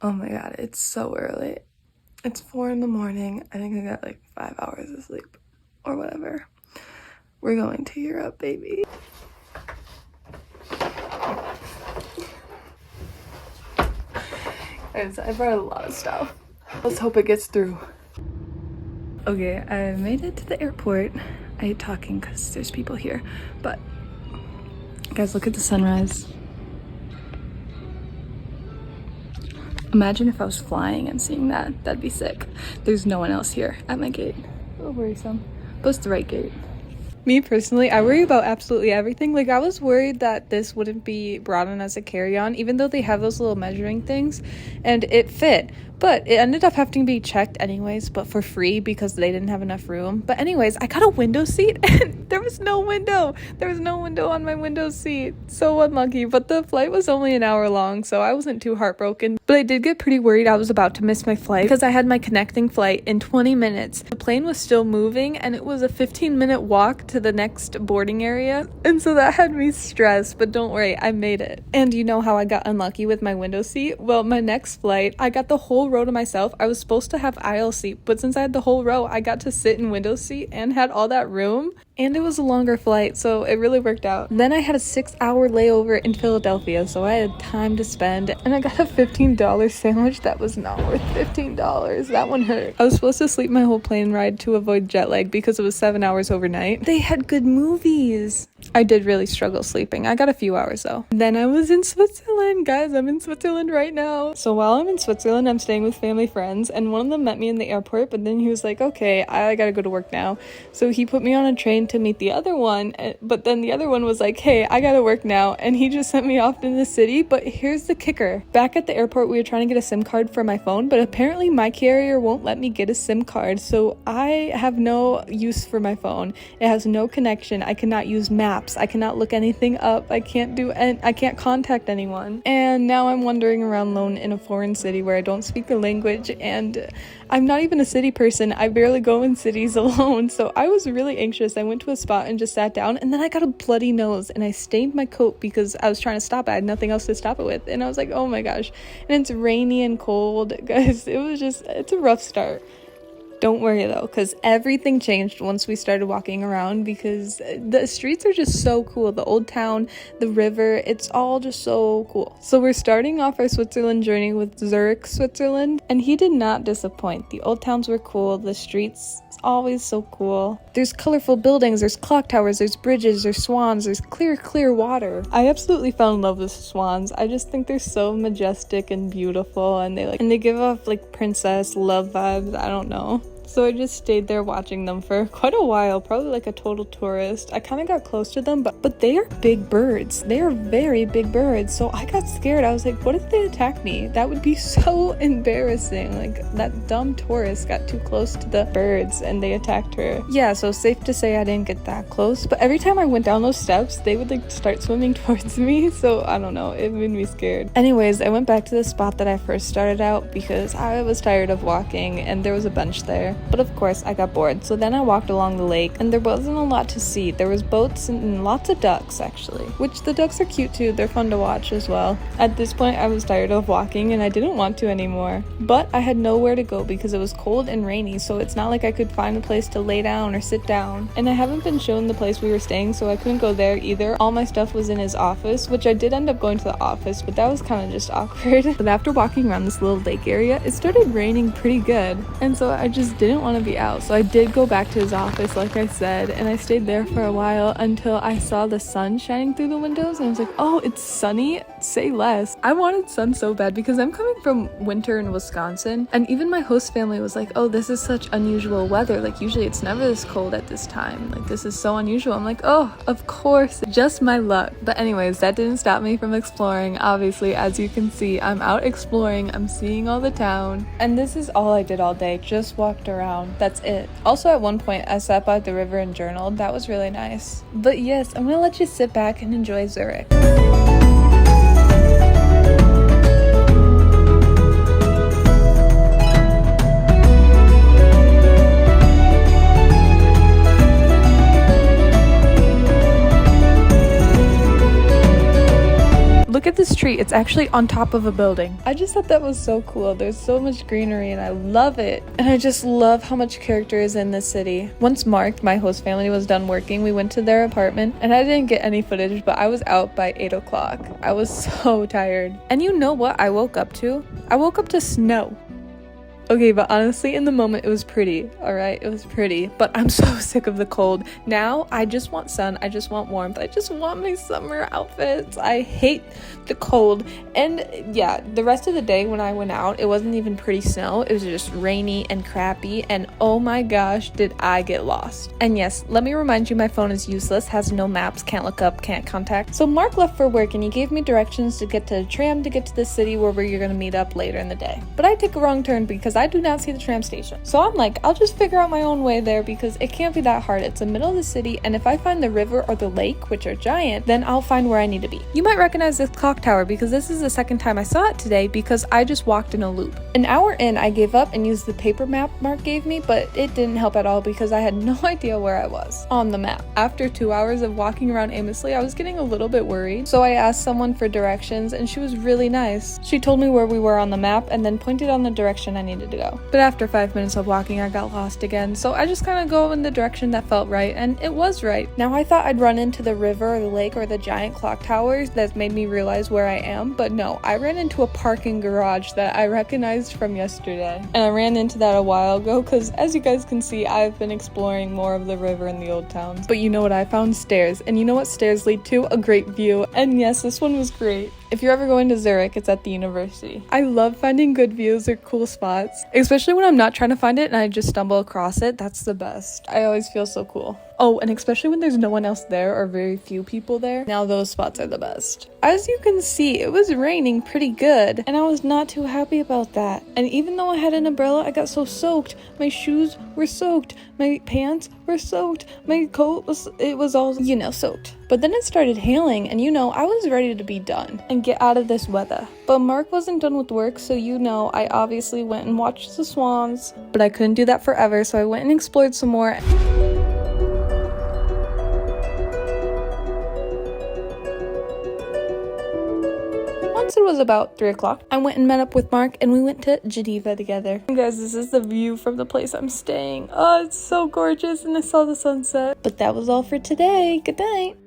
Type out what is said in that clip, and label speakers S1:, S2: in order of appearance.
S1: Oh my god, it's so early. It's 4 in the morning. I think I got like 5 hours of sleep or whatever. We're going to Europe, baby. Guys, I brought a lot of stuff. Let's hope it gets through. Okay, I made it to the airport. I hate talking because there's people here, but guys, look at the sunrise. Imagine if I was flying and seeing that. That'd be sick. There's no one else here at my gate. A little worrisome, but it's the right gate. Me personally, I worry about absolutely everything. Like, I was worried that this wouldn't be brought in as a carry-on, even though they have those little measuring things, and it fit. But it ended up having to be checked anyways, but for free because they didn't have enough room. But anyways, I got a window seat and there was no window. There was no window on my window seat. So unlucky. But the flight was only an hour long, so I wasn't too heartbroken. But I did get pretty worried I was about to miss my flight because I had my connecting flight in 20 minutes. The plane was still moving and it was a 15-minute walk to the next boarding area. And so that had me stressed, but don't worry, I made it. And you know how I got unlucky with my window seat? Well, my next flight, I got the whole row to myself. I was supposed to have aisle seat, but since I had the whole row, I got to sit in window seat and had all that room. And it was a longer flight, so it really worked out. Then I had a 6-hour layover in Philadelphia, so I had time to spend. And I got a $15 sandwich that was not worth $15. That one hurt. I was supposed to sleep my whole plane ride to avoid jet lag because it was 7 hours overnight. They had good movies. I did really struggle sleeping. I got a few hours though. Then I was in Switzerland. Guys, I'm in Switzerland right now. So while I'm in Switzerland, I'm staying with family friends, and one of them met me in the airport, but then he was like, okay, I gotta go to work now. So he put me on a train to meet the other one, but then the other one was like, hey, I gotta work now, and he just sent me off in the city. But here's the kicker. Back at the airport, we were trying to get a SIM card for my phone, but apparently my carrier won't let me get a SIM card, so I have no use for my phone. It has no connection. I cannot use maps. I cannot look anything up. I can't contact anyone. And now I'm wandering around alone in a foreign city where I don't speak the language, and I'm not even a city person. I barely go in cities alone, so I was really anxious. I went to a spot and just sat down, and then I got a bloody nose, and I stained my coat because I was trying to stop it. I had nothing else to stop it with, and I was like, oh my gosh. And it's rainy and cold. Guys, it's a rough start. Don't worry though, because everything changed once we started walking around, because the streets are just so cool. The old town, the river, it's all just so cool. So we're starting off our Switzerland journey with Zurich, Switzerland, and he did not disappoint. The old towns were cool, the streets always so cool. There's colorful buildings, there's clock towers, there's bridges, there's swans, there's clear water. I absolutely fell in love with swans. I just think they're so majestic and beautiful, and they give off like princess love vibes. I don't know. So I just stayed there watching them for quite a while, probably like a total tourist. I kind of got close to them, but they are big birds. They are very big birds. So I got scared. I was like, what if they attack me? That would be so embarrassing. Like, that dumb tourist got too close to the birds and they attacked her. Yeah, so safe to say I didn't get that close. But every time I went down those steps, they would like start swimming towards me. So I don't know, it made me scared. Anyways, I went back to the spot that I first started out because I was tired of walking and there was a bench there. But of course I got bored, so then I walked along the lake, and there wasn't a lot to see. There was boats and lots of ducks actually, which the ducks are cute too. They're fun to watch as well. At this point I was tired of walking and I didn't want to anymore, but I had nowhere to go because it was cold and rainy, so it's not like I could find a place to lay down or sit down. And I haven't been shown the place we were staying, so I couldn't go there either. All my stuff was in his office, which I did end up going to the office, but that was kind of just awkward. But after walking around this little lake area, it started raining pretty good, and so I just didn't want to be out. So I did go back to his office like I said, and I stayed there for a while until I saw the sun shining through the windows, and I was like, oh, it's sunny, say less. I wanted sun so bad because I'm coming from winter in Wisconsin, and even my host family was like, oh, this is such unusual weather, like usually it's never this cold at this time, like this is so unusual. I'm like, oh, of course, just my luck. But anyways, that didn't stop me from exploring. Obviously, as you can see, I'm out exploring, I'm seeing all the town, and this is all I did all day, just walked around. That's it. Also, at one point I sat by the river and journaled. That was really nice. But yes, I'm gonna let you sit back and enjoy Zurich. Look at this tree. tree. It's actually on top of a building. I just thought that was so cool. There's so much greenery and I love it. And I just love how much character is in this city. Once Mark, my host family, was done working, we went to their apartment and I didn't get any footage, but I was out by 8 o'clock. I was so tired. And you know what I woke up to? I woke up to snow. Okay, but honestly, in the moment, it was pretty, alright? It was pretty, but I'm so sick of the cold. Now, I just want sun, I just want warmth, I just want my summer outfits. I hate the cold. And yeah, the rest of the day when I went out, it wasn't even pretty snow. It was just rainy and crappy, and oh my gosh, did I get lost. And yes, let me remind you, my phone is useless, has no maps, can't look up, can't contact. So Mark left for work, and he gave me directions to get to the tram to get to the city where we're gonna meet up later in the day. But I take a wrong turn because I do not see the tram station. So I'm like, I'll just figure out my own way there because it can't be that hard. It's the middle of the city, and if I find the river or the lake, which are giant, then I'll find where I need to be. You might recognize this clock tower because this is the second time I saw it today because I just walked in a loop. An hour in, I gave up and used the paper map Mark gave me, but it didn't help at all because I had no idea where I was on the map. After 2 hours of walking around aimlessly, I was getting a little bit worried. So I asked someone for directions and she was really nice. She told me where we were on the map and then pointed on the direction I needed to go. But after 5 minutes of walking, I got lost again. So I just kind of go in the direction that felt right, and it was right. Now I thought I'd run into the river or the lake or the giant clock towers that made me realize where I am, but no, I ran into a parking garage that I recognized from yesterday. And I ran into that a while ago because, as you guys can see, I've been exploring more of the river in the old town. But you know what I found? Stairs. And you know what stairs lead to? A great view. And yes, this one was great. If you're ever going to Zurich, it's at the university. I love finding good views or cool spots, especially when I'm not trying to find it and I just stumble across it. That's the best. I always feel so cool. Oh, and especially when there's no one else there or very few people there. Now those spots are the best. As you can see, it was raining pretty good, and I was not too happy about that. And even though I had an umbrella, I got so soaked. My shoes were soaked. My pants were soaked. My coat was all, soaked. But then it started hailing, and I was ready to be done and get out of this weather. But Mark wasn't done with work, so I obviously went and watched the swans. But I couldn't do that forever, so I went and explored some more. Once it was about 3 o'clock, I went and met up with Mark and we went to Geneva together. And guys, this is the view from the place I'm staying. Oh, it's so gorgeous, and I saw the sunset. But that was all for today. Good night.